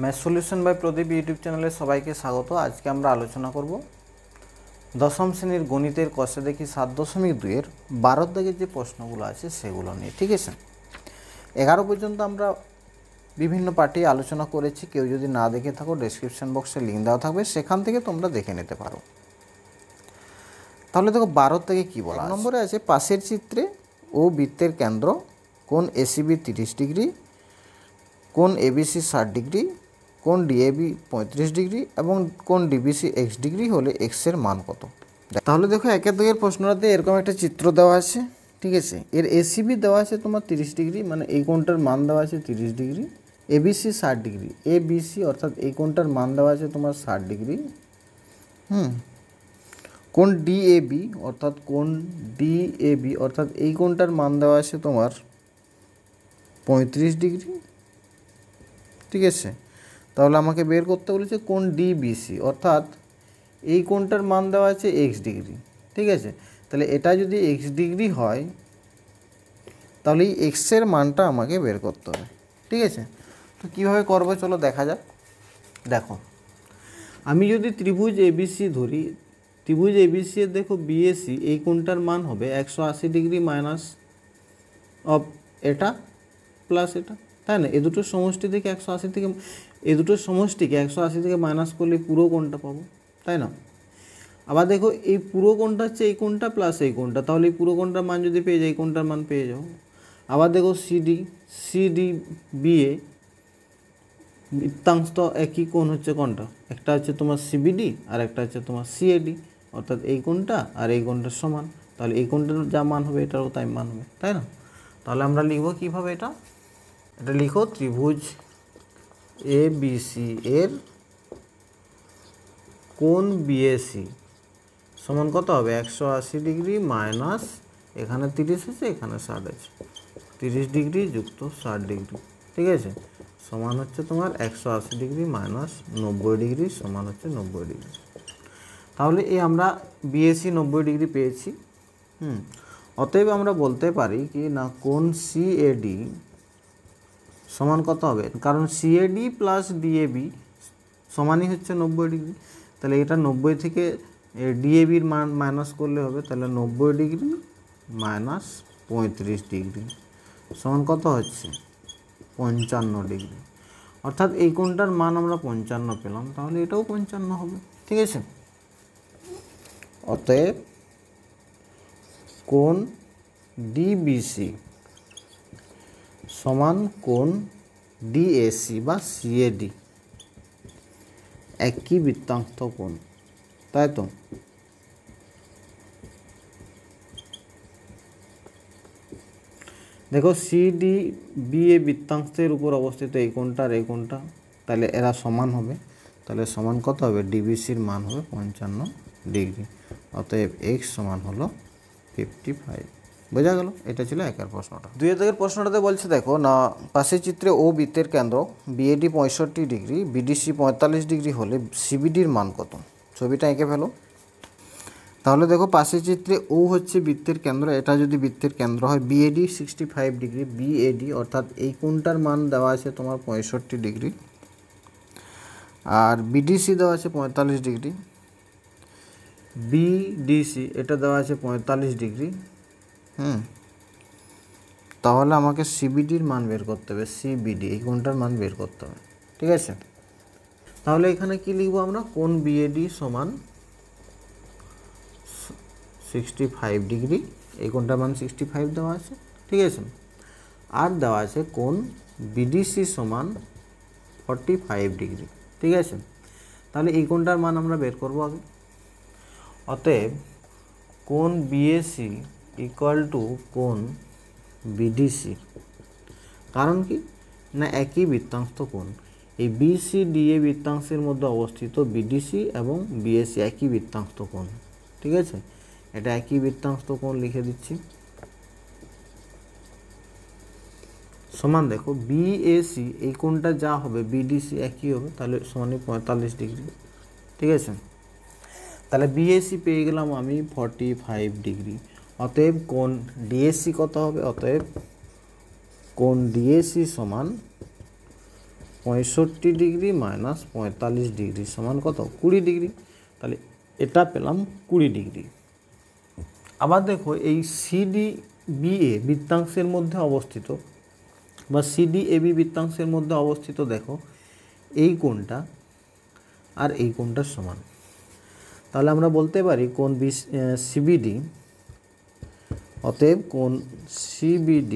Math solution by Pradip YouTube চ্যানেলে সবাইকে স্বাগত। আজকে আমরা আলোচনা করব দশম শ্রেণীর গণিতের কষে দেখি 7.2-এর 12 দাগের যে প্রশ্নগুলো আছে সেগুলো নিয়ে। ঠিক আছে, 11 পর্যন্ত আমরা বিভিন্ন পার্টি আলোচনা করেছি। কেউ যদি না দেখে থাকো ডেসক্রিপশন বক্সে লিঙ্ক দেওয়া থাকবে, সেখান থেকে তোমরা দেখে নিতে পারো। তাহলে দেখো 12 থেকে কী বলা নম্বরে আছে, পাশের চিত্রে ও বৃত্তের কেন্দ্র কোণ এসিবি 30 ডিগ্রি, কোণ এবিসি 60 ডিগ্রি, কোণ ডিএবি 35 ডিগ্রি এবং কোণ ডিবিসি এক্স ডিগ্রি হলে এক্সের মান কত। তাহলে দেখো 1-2 প্রশ্নটাতে এরকম একটা চিত্র দেওয়া আছে। ঠিক আছে, এর এসিবি দেওয়া আছে তোমার 30 ডিগ্রি, মানে এই কোণটার মান দেওয়া আছে 30 ডিগ্রি। এবিসি 60 ডিগ্রি, এবিসি অর্থাৎ এই কোণটার মান দেওয়া আছে তোমার 60 ডিগ্রি। কোণ ডিএবি অর্থাৎ এই কোণটার মান দেওয়া আছে তোমার 35 ডিগ্রি। ঠিক আছে, তাহলে আমাকে বের করতে বলেছে কোণ ডিবিসি অর্থাৎ এই কোণটার মান দেওয়া আছে এক্স ডিগ্রি। ঠিক আছে, তাহলে এটা যদি এক্স ডিগ্রি হয় তাহলে এই এক্সের মানটা আমাকে বের করতে হবে। ঠিক আছে, তো কীভাবে করবো চলো দেখা যাক। দেখো, আমি যদি ত্রিভুজ এবিসি ধরি, ত্রিভুজ এবিসি এর দেখো বিএসি এই কোণটার মান হবে 180 ডিগ্রি মাইনাস অফ এটা প্লাস এটা, তাই না? এ দুটোর সমষ্টি থেকে 180 থেকে এ দুটোর সমষ্টিকে 180 থেকে মাইনাস করলে পুরো কোণটা পাবো, তাই না? আবার দেখো এই পুরো কোণটা হচ্ছে এই কোণটা প্লাস এই কোণটা, তাহলে এই পুরো কোণটার মান যদি পেয়ে যাই এই কোণটার মান পেয়ে যাও। আবার দেখো সিডি বিএ বৃত্তাংশ তো একই কোণ হচ্ছে কোণটা, একটা হচ্ছে তোমার সিবিডি আর একটা হচ্ছে তোমার সিএডি, অর্থাৎ এই কোণটা আর এই কোণটার সমান, তাহলে এই কোণটার যা মান হবে এটারও তাই মান হবে, তাই না? তাহলে আমরা লিখব কীভাবে এটা লিখো, ত্রিভুজ এ বিসি এর কোণ বিএসি সমান কত হবে 180 ডিগ্রি মাইনাস এখানে 30 আছে এখানে 60 আছে, 30 ডিগ্রি যুক্ত 60 ডিগ্রি। ঠিক আছে, সমান হচ্ছে তোমার 180 ডিগ্রি মাইনাস 90 ডিগ্রি সমান হচ্ছে 90 ডিগ্রি। তাহলে এই আমরা বিএসি 90 ডিগ্রি পেয়েছি। অতএব আমরা বলতে পারি কি না, কোণ সিএডি সমান কত হবে, কারণ সিএডি প্লাস ডিএবি সমানই হচ্ছে 90 ডিগ্রি। তাহলে এটা 90 থেকে ডিএবির মান মাইনাস করলে হবে, তাহলে 90 ডিগ্রি মাইনাস 35 ডিগ্রি সমান কত হচ্ছে 55 ডিগ্রি। অর্থাৎ এই কোণটার মান আমরা 55 পেলাম, তাহলে এটাও 55 হবে। ঠিক আছে, অতএব কোণ ডিবিসি সমান কোণ ডিএসি বা সিএডি একই বৃত্তান্ত কোণ, তাই তো? দেখো সিডি বিএ বৃত্তাংশের উপর অবস্থিত এই কোণটা আর এই কোণটা, তাহলে এরা সমান হবে, তাহলে সমান কত হবে, ডিবিসির মান হবে 55 ডিগ্রি। অতএব এক্স সমান হলো 55। বোঝা গেল? এটা ছিল একের প্রশ্নটা। 2 দাগের প্রশ্নটাতে বলছে দেখো না, পাশের চিত্রে ও বৃত্তের কেন্দ্র বিএডি 65 ডিগ্রি বিডিসি 45 ডিগ্রি হলে সিবিডির মান কত। ছবিটা এঁকে ফেলো। তাহলে দেখো পাশের চিত্রে ও হচ্ছে বৃত্তের কেন্দ্র, এটা যদি বৃত্তের কেন্দ্র হয়, বিএডি 65 ডিগ্রি, বিএডি অর্থাৎ এই কোণটার মান দেওয়া আছে তোমার 65 ডিগ্রি, আর বিডিসি দেওয়া আছে 45 ডিগ্রি, বিডিসি এটা দেওয়া আছে 45 ডিগ্রি। তাহলে আমাকে সিবিডির মান বের করতে হবে, সিবিডি এই কোণটার মান বের করতে হবে। ঠিক আছে, তাহলে এখানে কি লিখবো আমরা, কোণ বিএডি সমান 65 ডিগ্রি, এই কোণটার মান 65 দেওয়া আছে। ঠিক আছে, আর দেওয়া আছে কোণ বিডিসি সমান 45 ডিগ্রি। ঠিক আছে, তাহলে এই কোণটার মান আমরা বের করবো আগে। অতএব কোণ বিএসি ইকুয়াল টু কোণ বিডিসি, কারণ কি না একই বৃত্তাংশ কোণ, এই বিসি ডিএ বৃত্তাংশের মধ্যে অবস্থিত বিডিসি এবং বিএসি একই বৃত্তাংশ কোণ। ঠিক আছে, এটা একই বৃত্তাংশ কোণ লিখে দিচ্ছি, সমান দেখো বিএসি এই কোণটা যা হবে বিডিসি একই হবে, তাহলে সমানই 45 ডিগ্রি। ঠিক আছে, তাহলে বিএসি পেয়ে গেলাম আমি 45 ডিগ্রি। অতএব কোণ ডিএসি কত হবে, অতএব কোণ ডিএসি সমান 65 ডিগ্রি মাইনাস 45 ডিগ্রি সমান কত? 20 ডিগ্রি। তাহলে এটা পেলাম 20 ডিগ্রি। আবার দেখো এই CDBA বৃত্তাংশের মধ্যে অবস্থিত বা CDAB বৃত্তাংশের মধ্যে অবস্থিত, দেখো এই কোণটা আর এই কোণটার সমান। তাহলে আমরা বলতে পারি কোণ CBD, অতএব কোণ CBD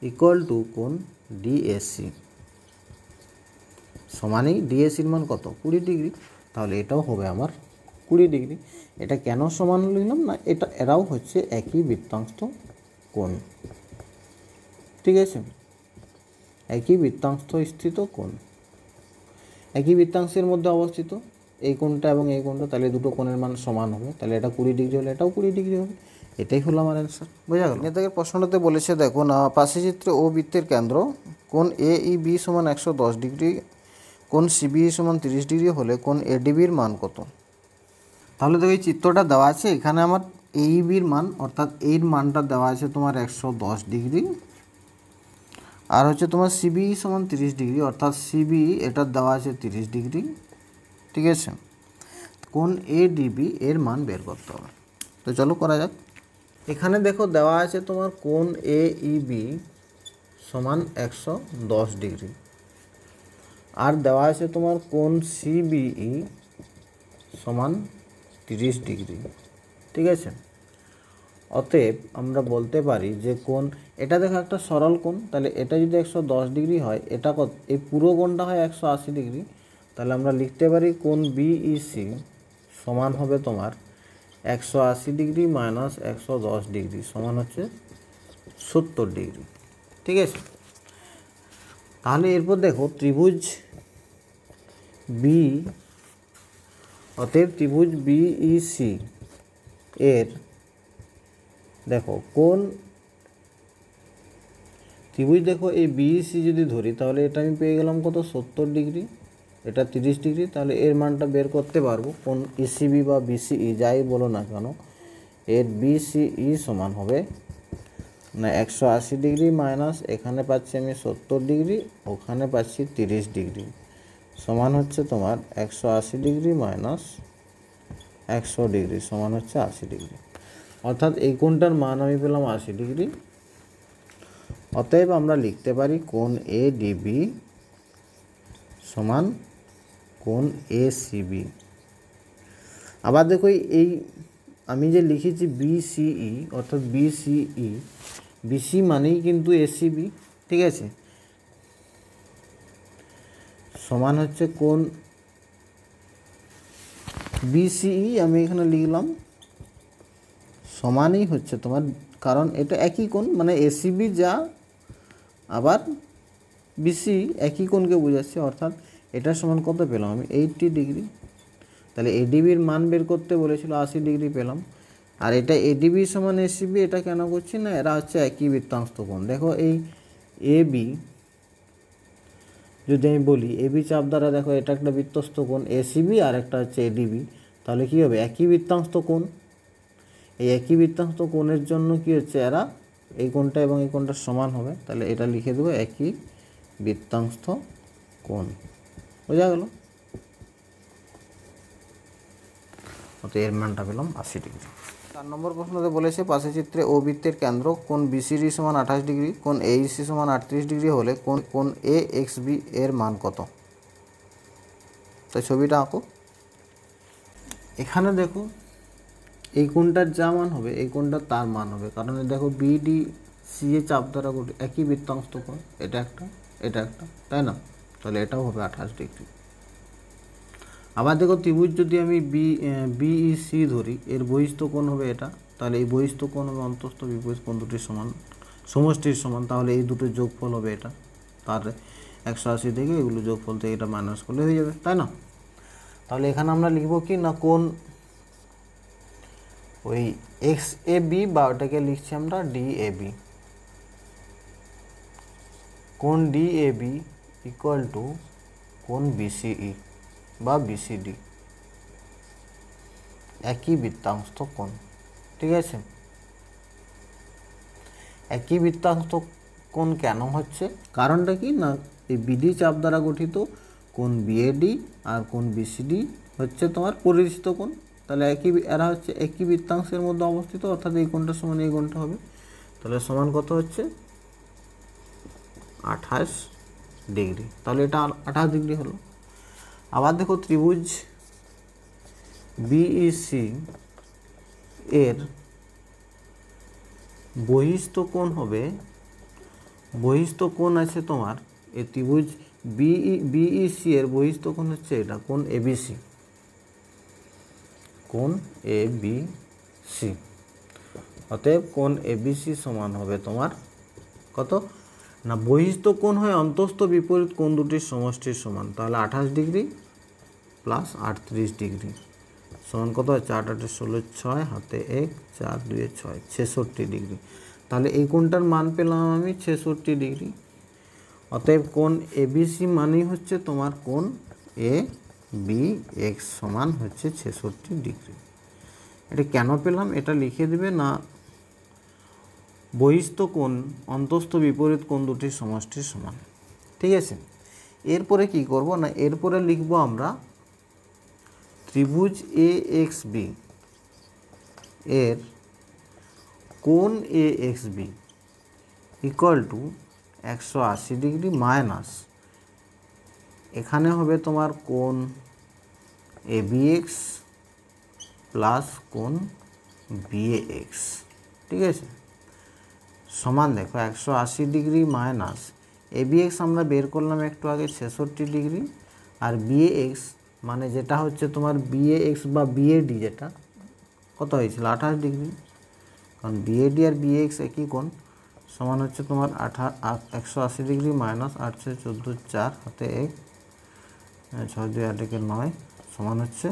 ইকুয়াল টু কোণ DAC সমানই DACর মান কত? 20 ডিগ্রি। তাহলে এটাও হবে আমার 20 ডিগ্রি। এটা কেন সমান নিলাম না, এরাও হচ্ছে একই বৃত্তাংশ কোণ, ঠিক আছে, একই বৃত্তাংশ স্থিত কোণ, একই বৃত্তাংশের মধ্যে অবস্থিত এই কোণটা এবং এই কোণটা। তাহলে দুটো কোণের মান সমান হবে। তাহলে এটা 20 ডিগ্রি হলে এটাও 20 ডিগ্রি হবে। এটাই হলো আমার অ্যান্সার। বোঝা গেল? এটাকে প্রশ্নটাতে বলেছে দেখো না, পাশে চিত্রে ও বৃত্তের কেন্দ্র কোণ AEB সমান 110 ডিগ্রি, কোণ CBE সমান 30 ডিগ্রি হলে কোণ ADBর মান কত? তাহলে দেখো এই চিত্রটা দেওয়া আছে, এখানে আমার AEBর মান অর্থাৎ এর মানটা দেওয়া আছে তোমার 110 ডিগ্রি, আর হচ্ছে তোমার CBE সমান 30 ডিগ্রি অর্থাৎ CBE এটা দেওয়া আছে 30 ডিগ্রি, ঠিক আছে। কোণ ADB এর মান বের করতে হবে। তো চলো করা যাক। এখানে দেখো দেওয়া আছে তোমার কোণ AEB সমান 110 ডিগ্রি, আর দেওয়া আছে তোমার কোণ CBE সমান 30 ডিগ্রি, ঠিক আছে। অতএব আমরা বলতে পারি যে কোণ, এটা দেখো একটা সরল কোণ, তাহলে এটা যদি 110 ডিগ্রি হয়, এটা কত? এই পুরো কোণটা হয় 180 ডিগ্রি। তাহলে আমরা লিখতে পারি কোণ BEC সমান হবে তোমার 180 ডিগ্রি মাইনাস 110 ডিগ্রি সমান হচ্ছে 70 ডিগ্রি, ঠিক আছে। তাহলে এরপর দেখো ত্রিভুজ অতএব ত্রিভুজ BEC এর দেখো কোণ ত্রিভুজ, দেখো এই BEC যদি ধরি তাহলে এটা আমি পেয়ে গেলাম কত? 70 ডিগ্রি, এটা 30 ডিগ্রি। তাহলে এর মানটা বের করতে পারবো কোণ ECB বা BCE যাই বলো না কেন, এর BCE সমান হবে না 180 ডিগ্রি মাইনাস এখানে পাচ্ছি আমি 70 ডিগ্রি, ওখানে পাচ্ছি 30 ডিগ্রি সমান হচ্ছে তোমার 180 ডিগ্রি মাইনাস 100 ডিগ্রি সমান হচ্ছে 80 ডিগ্রি। অর্থাৎ এই কোণটার মান আমি পেলাম 80 ডিগ্রি। অতএব আমরা লিখতে পারি কোণ ADB সমান কোণ ACB। আবার দেখো এই আমি যে লিখেছি BCE অর্থাৎ BC মানেই কিন্তু ACB, ঠিক আছে, সমান হচ্ছে কোণ BCE আমি এখানে লিখলাম সমানই হচ্ছে তোমার, কারণ এটা একই কোণ, মানে ACB যা আবার BCE একই কোণকে বোঝাচ্ছে। অর্থাৎ এটার সমান কত পেলাম আমি? 80 ডিগ্রি। তাহলে ADBর মান বের করতে বলেছিল, 80 ডিগ্রি পেলাম। আর এটা ADB সমান ACB, এটা কেন করছি না, এরা হচ্ছে একই বৃত্তাংশ কোণ। দেখো এই AB যদি আমি বলি, AB চাপ দ্বারা দেখো এটা একটা বৃত্তস্থ কোণ ACB আর একটা হচ্ছে ADB, তাহলে কী হবে? একই বৃত্তাংশ কোণ। এই একই বৃত্তাংশ কোণের জন্য কি হচ্ছে, এরা এই কোণটা এবং এই কোণটা সমান হবে। তাহলে এটা লিখে দেবো একই বৃত্তাংশ কোণ। বোঝা গেল? অতএব এর মানটা পেলাম 80 ডিগ্রি। 4 নম্বর প্রশ্নতে বলেছে পাশে চিত্রে ও বৃত্তের কেন্দ্র কোণ BCD সমান 28 ডিগ্রি, কোণ AEC সমান 38 ডিগ্রি হলে কোণ AXB এর মান কত? তাই ছবিটা আঁকো। এখানে দেখো এই কোণটার যা মান হবে এই কোণটার তার মান হবে, কারণ দেখো BDC এ চাপ দ্বারা একই বৃত্তাংশ কোণ, এটা একটা এটা একটা, তাই না? তাহলে এটাও হবে 28 ডিগ্রি। আবার দেখো ত্রিভুজ যদি আমি BEC ধরি, এর বহিস্থ কোণ হবে এটা, তাহলে এই বহিস্থ কোণ হবে অন্তস্থ বিপরীত কোণ দুটির সমান, সমষ্টির সমান। তাহলে এই দুটোর যোগফল হবে এটা, তার 180 থেকে এগুলো যোগফল থেকে এটা মাইনাস করলে হয়ে যাবে, তাই না? তাহলে এখানে আমরা লিখব কি না, কোণ ওই XAB বা ওটাকে লিখছি আমরা DAB, কোণ DAB ইকুয়াল টু কোণ BCE বা BCD, একই বৃত্তাংশ কোণ, ঠিক আছে। একই বৃত্তাংশ কোণ কেন হচ্ছে, কারণটা কি না, এই বিডি চাপ দ্বারা গঠিত কোণ বিএডি আর কোণ বিসিডি হচ্ছে তোমার পরিচিত কোণ। তাহলে এরা হচ্ছে একই বৃত্তাংশের মধ্যে অবস্থিত, অর্থাৎ এই কোণটা সমান এই কোণটা হবে। তাহলে সমান কত হচ্ছে 28 ডিগ্রি। তাহলে এটা 28 ডিগ্রি হলো। আবার দেখো ত্রিভুজ বিইসি এর বহিস্থ কোণ হবে, বহিস্থ কোণ আছে তোমার এই ত্রিভুজ বিইসি এর বহিস্থ কোণ হচ্ছে এটা কোণ এবিসি, কোণ এবিসি। অতএব কোণ এবিসি সমান হবে তোমার কত না, বহিস্থ কোণ হয় অন্তস্থ বিপরীত কোণ দুটির সমষ্টির সমান। তাহলে 28 ডিগ্রি প্লাস 38 ডিগ্রি সমান কত হচ্ছে 8 8 16 6 হাতে 1 4 2 6 66 ডিগ্রি। তাহলে এই কোণটার মান পেলাম আমি 66 ডিগ্রি। অতএব কোণ এবিসি মানেই হচ্ছে তোমার কোণ এ বি এক্স সমান হচ্ছে 66 ডিগ্রি। এটা কেন পেলাম এটা লিখে দেবে না, বহিস্থ কোণ অন্তস্থ বিপরীত কোণ দুটির সমষ্টির সমান। ঠিক আছে, এরপরে কি করব না, এরপরে লিখব আমরা ত্রিভুজ এ এক্স বি এর কোণ A X B equal to 180 degree minus এখানে হবে তোমার কোণ এ বি এক্স প্লাস কোণ বি এক্স। ঠিক আছে, সমান দেখো 180 degree minus A B X আমরা বের করলাম একটু আগে 66 ডিগ্রি, আর বি এক্স মানে যেটা হচ্ছে তোমার বি এক্স বা বিএডি যেটা কত হয়েছিল 28 ডিগ্রি, কারণ বিএডি আর বি এক্স একই কোণ, সমান হচ্ছে তোমার 180 ডিগ্রি মাইনাস 8 6 14 4 হাতে 1 6 2 8 1 9 সমান হচ্ছে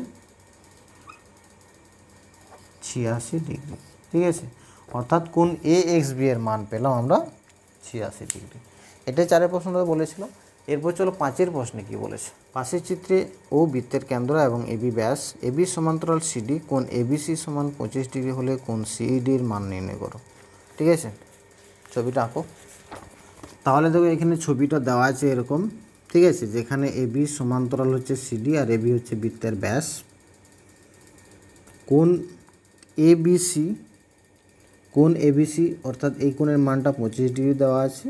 86 ডিগ্রি। ঠিক আছে, অর্থাৎ কোণ এ এক্স বি এর মান পেলাম আমরা 86 ডিগ্রি। এটাই 4 প্রশ্নটা বলেছিল। এরপর চলো 5 প্রশ্নে কি বলেছে। পাশের চিত্রে ও বৃত্তের কেন্দ্র এবং এবি ব্যাস, এবি সমান্তরাল সিডি, কোণ এবিসি সমান 25 ডিগ্রি হলে কোণ সিইডির মান নির্ণয় করো। ঠিক আছে, ছবিটা আঁকো। তাহলে দেখো এখানে ছবিটা দেওয়া আছে এরকম। ঠিক আছে, যেখানে এবি সমান্তরাল হচ্ছে সিডি আর এবি হচ্ছে বৃত্তের ব্যাস, কোণ এবিসি, কোণ এবিসি অর্থাৎ এই কোণের মানটা 25 ডিগ্রি দেওয়া আছে,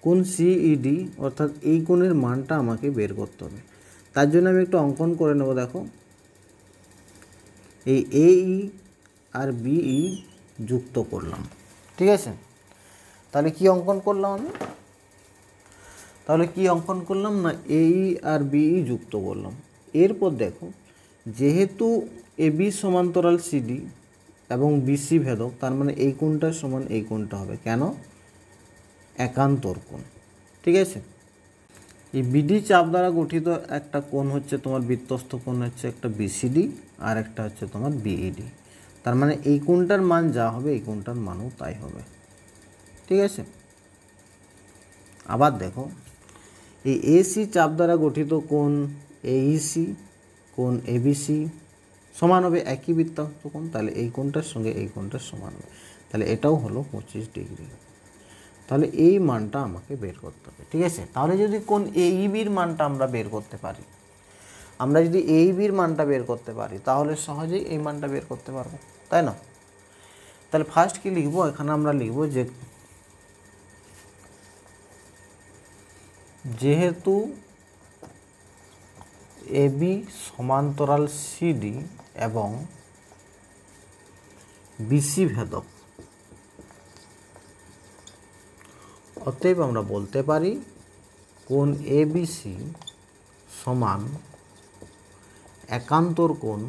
কোণ সিইডি অর্থাৎ এই কোণের মানটা আমাকে বের করতে হবে। তার জন্য আমি একটু অঙ্কন করে নেব। দেখো এই এই আর বিই যুক্ত করলাম। ঠিক আছে, তাহলে কি অঙ্কন করলাম আমি, তাহলে কি অঙ্কন করলাম না এই আর বিই যুক্ত করলাম। এরপর দেখো যেহেতু এবি সমান্তরাল সিডি এবং বিসি ভেদক, তার মানে এই কোণটার সমান এই কোণটা হবে। কেন? একান্তর কোণ। ঠিক আছে, এই বিডি চাপ দ্বারা গঠিত একটা কোণ হচ্ছে তোমার বৃত্তস্থ কোণ হচ্ছে একটা বিসিডি আর একটা হচ্ছে তোমার বিইডি। তার মানে এই কোণটার মান যা হবে এই কোণটার মানও তাই হবে। ঠিক আছে, আবার দেখো এই এসি চাপ দ্বারা গঠিত কোণ এইসি, কোণ এবিসি সমান হবে একই বৃত্তাংশ কোণ। তাহলে এই কোণটার সঙ্গে এই কোণটার সমান হবে, তাহলে এটাও হলো 25 ডিগ্রি। তাহলে এই মানটা আমাকে বের করতে হবে। ঠিক আছে, তাহলে যদি কোণ এইবির মানটা আমরা বের করতে পারি, আমরা যদি এইবির মানটা বের করতে পারি তাহলে সহজেই এই মানটা বের করতে পারবো, তাই না? তাহলে ফার্স্ট কি লিখবো, এখানে আমরা লিখবো যে যেহেতু এবি সমান্তরাল সিডি এবং বিসি ভেদক, অতএব আমরা বলতে পারি কোণ এবিসি সমান একান্তর কোণ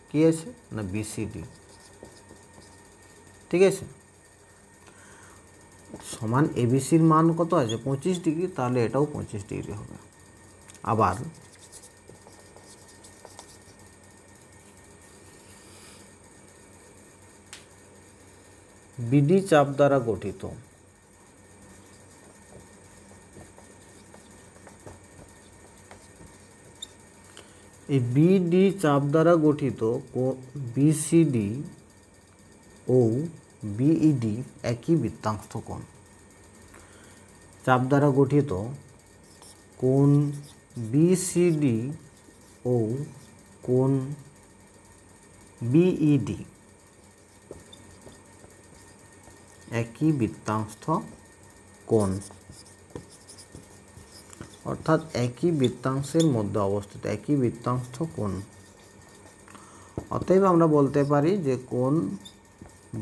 কি আছে না বিসিডি। ঠিক আছে, সমান এবিসির মান কত আছে 25 ডিগ্রি, তাহলে এটাও 25 ডিগ্রি হবে। আবার বিডি চাপ দ্বারা গঠিত এই বিডি চাপ দ্বারা গঠিত বিসিডি ও বিইডি একই বৃত্তাংশ কোণ। চাপ দ্বারা গঠিত কোণ বিসিডি ও কোণ বিইডি একই বৃত্তাংশ কোণ, অর্থাৎ একই বৃত্তাংশের মধ্যে অবস্থিত, একই বৃত্তাংশ কোণ। অতএব আমরা বলতে পারি যে কোণ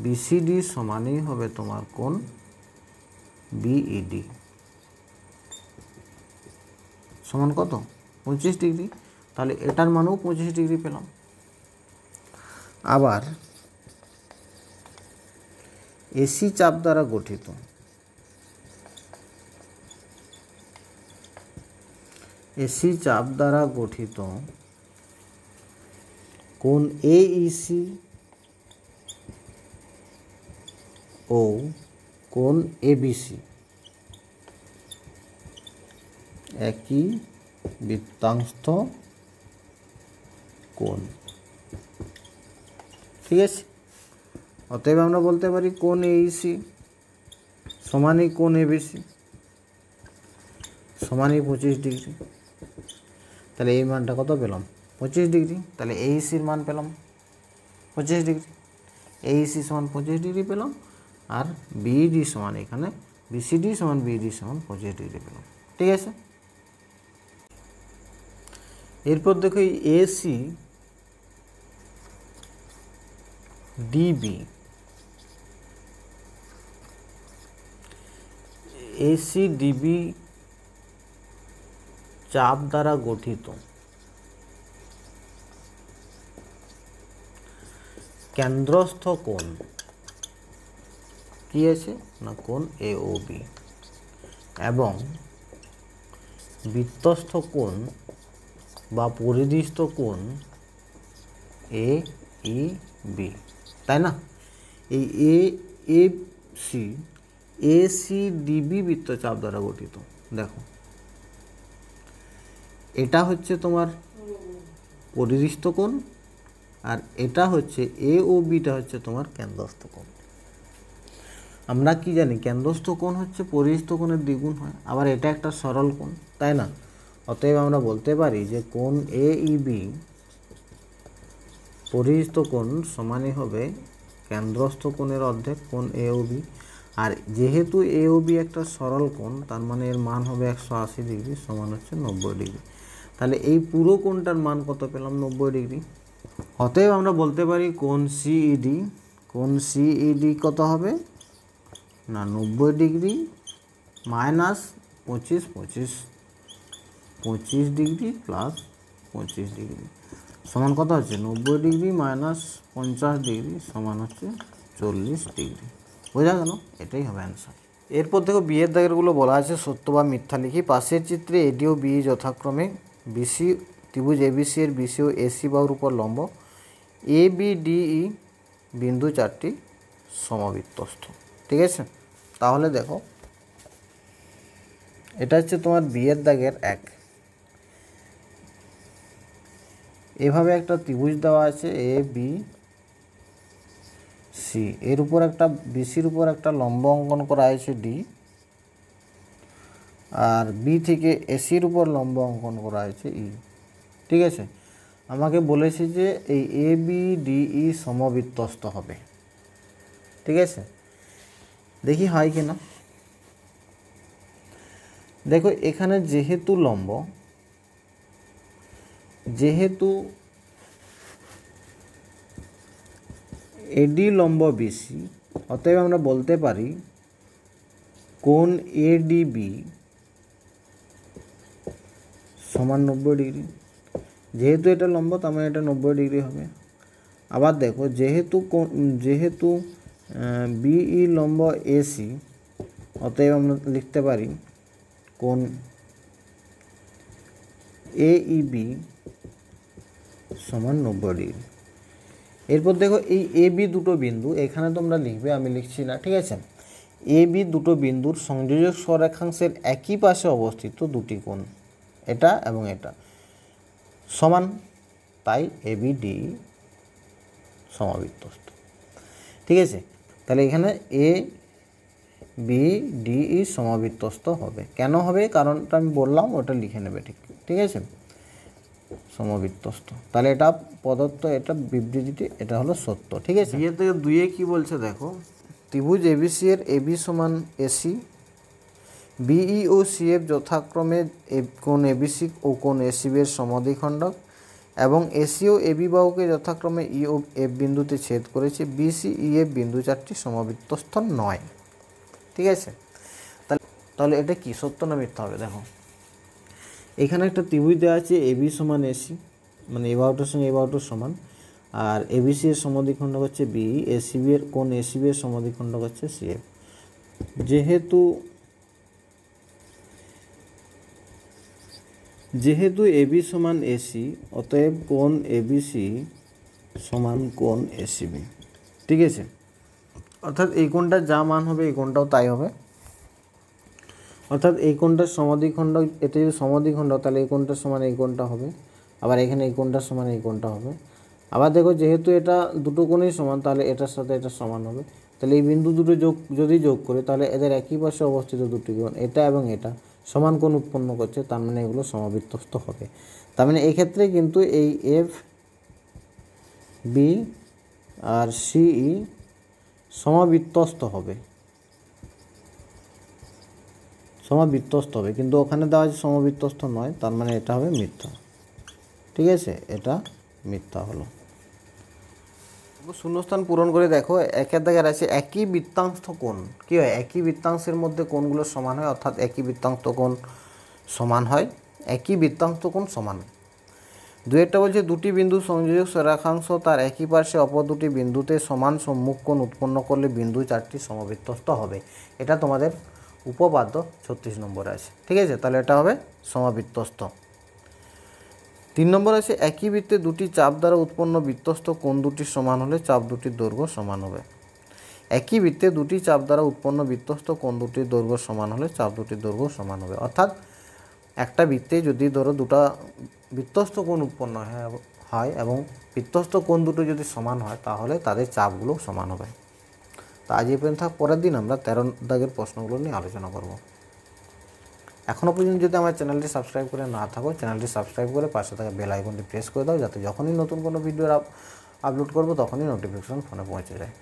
বিসিডি সমানই হবে তোমার কোণ বিইডি, সমান কত? 25 ডিগ্রি। তাহলে এটার মানও 25 ডিগ্রি পেলাম। আবার এসি চাপ দ্বারা গঠিত কোণ এইসি ও কোণ এবিসি একই বৃত্তাংশ কোণ, ঠিক আছে। অতএব আমরা বলতে পারি কোণ এইসি সমানই কোণ এবিসি সমানই 25 ডিগ্রি। তাহলে এই মানটা কত পেলাম? 25 ডিগ্রি। তাহলে এইসির মান পেলাম 25 ডিগ্রি, এইসি সমান 25 ডিগ্রি পেলাম। আর বিইডি সমান এখানে বিসিডি সমান বিইডি সমান 25 ডিগ্রি পেলাম, ঠিক আছে। এরপর দেখো এই এসি ডিবি, এসি ডিবি চাপ দ্বারা গঠিত কেন্দ্রস্থ কোণ কি আছে না কোণ এওবি এবং বৃত্তস্থ কোণ বা পরিধিস্থ কোণ এইবি, তাই না? এই এসি ডিবি বৃত্তচাপ দ্বারা গঠিত। দেখো এটা হচ্ছে তোমার পরিধিস্থ কোণ আর এটা হচ্ছে এওবিটা হচ্ছে তোমার কেন্দ্রস্থ কোণ। আমরা কি জানি কেন্দ্রস্থ কোণ হচ্ছে পরিধিস্থ কোণের দ্বিগুণ হয়, আবার এটা একটা সরল কোণ, তাই না? অতএব আমরা বলতে পারি যে কোণ এইবি পরিধিস্থ কোণ সমানই হবে কেন্দ্রস্থ কোণের অর্ধেক কোণ এওবি। আর যেহেতু এওবি একটা সরল কোণ তার মানে এর মান হবে 180 ডিগ্রি সমান হচ্ছে 90 ডিগ্রি। তাহলে এই পুরো কোণটার মান কত পেলাম? 90 ডিগ্রি। অতএব আমরা বলতে পারি কোণ সিইডি কত হবে না 90 degree minus 25 degree plus 25 degree সমান কত হচ্ছে 90 ডিগ্রি মাইনাস 50 ডিগ্রি সমান হচ্ছে 40 ডিগ্রি। বোঝা গেল? এটাই হবে অ্যান্সার। এরপর দেখো বিয়ের দাগেরগুলো বলা আছে সত্য বা মিথ্যা লিখি। পাশের চিত্রে এডি ও বিই যথাক্রমে বিসি ত্রিভুজ এবিসি এর বিসি ও এসি বাহুর উপর লম্ব, এ বি ডি ই বিন্দু চারটি সমবৃত্তস্থ, ঠিক আছে। তাহলে দেখো এটা হচ্ছে তোমার বিয়ের দাগের 1। এভাবে একটা ত্রিভুজ দেওয়া আছে এ বি সি, এর উপর একটা বিসির উপর একটা লম্ব অঙ্কন করা হয়েছে ডি, আর বি থেকে এসির উপর লম্ব অঙ্কন করা হয়েছে ই, ঠিক আছে। আমাকে বলেছে যে এই এ বি ডি ই সমবৃত্তস্থ হবে, ঠিক আছে। দেখি হয় কি না। দেখো এখানে যেহেতু এডি লম্ব বিসি, অতএব আমরা বলতে পারি কোণ এডিবি সমান 90 ডিগ্রি। যেহেতু এটা লম্ব তার মানে এটা 90 ডিগ্রি হবে। আবার দেখো যেহেতু বিই লম্ব এসি, অতএব আমরা লিখতে পারি কোণ এইবি সমান 90 ডিগ্রি। এরপর দেখো এই এ বি দুটো বিন্দু এখানে তোমরা লিখবে, আমি লিখছি না, ঠিক আছে। এ বি দুটো বিন্দুর সংযোজক সরেখাংশের একই পাশে অবস্থিত দুটি কোণ, এটা এবং এটা সমান, তাই এ বি ডি সমবৃত্তস্থ, ঠিক আছে। তাহলে এখানে এ BDE সমবৃত্তস্থ হবে। কেন হবে কারণটা আমি বললাম, ওটা লিখে নেবে, ঠিক আছে, সমবৃত্তস্থ। তাহলে এটা প্রদত্ত, এটা বিবৃতিটি, এটা হলো সত্য, ঠিক আছে। বিয়ে থেকে 2 কি বলছে দেখো, ত্রিভুজ এবিসি এর এবি সমান এসি, বিই ও সিএফ যথাক্রমে কোণ এবিসি ও কোণ এসিবি এর সমদ্বিখণ্ডক এবং এসি ও এবি বাহুকে যথাক্রমে ই ও এফ বিন্দুতে ছেদ করেছে। বিসি ই এফ বিন্দু চারটি সমবৃত্তস্থ নয়, ঠিক আছে। তাহলে এটা কি সত্য না মিথ্যা হবে? দেখো এখানে একটা ত্রিভুজ দেওয়া আছে এবি সমান এসি, মানে এ বাহুটার সঙ্গে এ বাহুটার সমান, আর এবিসি এর সমদ্বিখণ্ডক হচ্ছে বিই, এসিবি এর কোণ এসিবি এর সমদ্বিখণ্ডক হচ্ছে সিএফ। যেহেতু এবি সমান এসি, অতএব কোণ এবিসি সমান কোণ এসিবি, ঠিক আছে। অর্থাৎ এই কোণটার যা মান হবে এই কোণটাও তাই হবে। অর্থাৎ এই কোণটার সমদ্বিখণ্ডক, এটা যদি সমদ্বিখণ্ডক তাহলে এই কোণটার সমান এই কোণটা হবে, আবার এখানে এই কোণটার সমান এই কোণটা হবে। আবার দেখো যেহেতু এটা দুটো কোণই সমান, তাহলে এটার সাথে এটা সমান হবে। তাহলে এই বিন্দু দুটো যদি যোগ করে, তাহলে এদের একই পাশে অবস্থিত দুটি কোণ, এটা এবং এটা সমান কোণ উৎপন্ন করছে, তার মানে এগুলো সমবৃত্তস্থ হবে। তার মানে এক্ষেত্রে কিন্তু এই এফ বি আর সিই সমবৃত্তস্থ হবে, কিন্তু ওখানে দেওয়া আছে সমবৃত্তস্থ নয়, তার মানে এটা হবে মিথ্যা, ঠিক আছে, এটা মিথ্যা হলো। শূন্যস্থান পূরণ করে দেখো, একের দাগের আছে একই বৃত্তাংশ কোণ। কী হয়? একই বৃত্তাংশের মধ্যে কোণগুলো সমান হয়, অর্থাৎ একই বৃত্তাংশ কোণ সমান হয়, একই বৃত্তাংশ কোণ সমান। 2 বলছে দুটি বিন্দু সংযোজক রেখাংশ তার একই পাশে অপর দুটি বিন্দুতে সমান সম্মুখ কোণ উৎপন্ন করলে বিন্দু চারটি সমবৃত্তস্থ হবে। এটা তোমাদের উপপাদ্য 36 নম্বরে আছে, ঠিক আছে। তাহলে এটা হবে সমবৃত্তস্থ। 3 নম্বর আছে একই বৃত্তে দুটি চাপ দ্বারা উৎপন্ন বৃত্তস্থ কোণ দুটি সমান হলে চাপ দুটির দৈর্ঘ্য সমান হবে। একই বৃত্তে দুটি চাপ দ্বারা উৎপন্ন বৃত্তস্থ কোণ দুটির দৈর্ঘ্য সমান হলে চাপ দুটির দৈর্ঘ্য সমান হবে। অর্থাৎ একটা বৃত্তে যদি ধরো দুটো বৃত্তস্থ কোণ উৎপন্ন হয় এবং বৃত্তস্থ কোণ দুটো যদি সমান হয়, তাহলে তাদের চাপগুলো সমান হবে। তো আজ এই পর্যন্ত, পরের দিন আমরা 13 দাগের প্রশ্নগুলো নিয়ে আলোচনা করব। এখনও পর্যন্ত যদি আমার চ্যানেলটি সাবস্ক্রাইব করে না থাকো, চ্যানেলটি সাবস্ক্রাইব করে পাশে থাকা বেল আইকনটি প্রেস করে দাও, যাতে যখনই নতুন কোনো ভিডিও আপলোড করব তখনই নোটিফিকেশন ফোনে পৌঁছে যায়।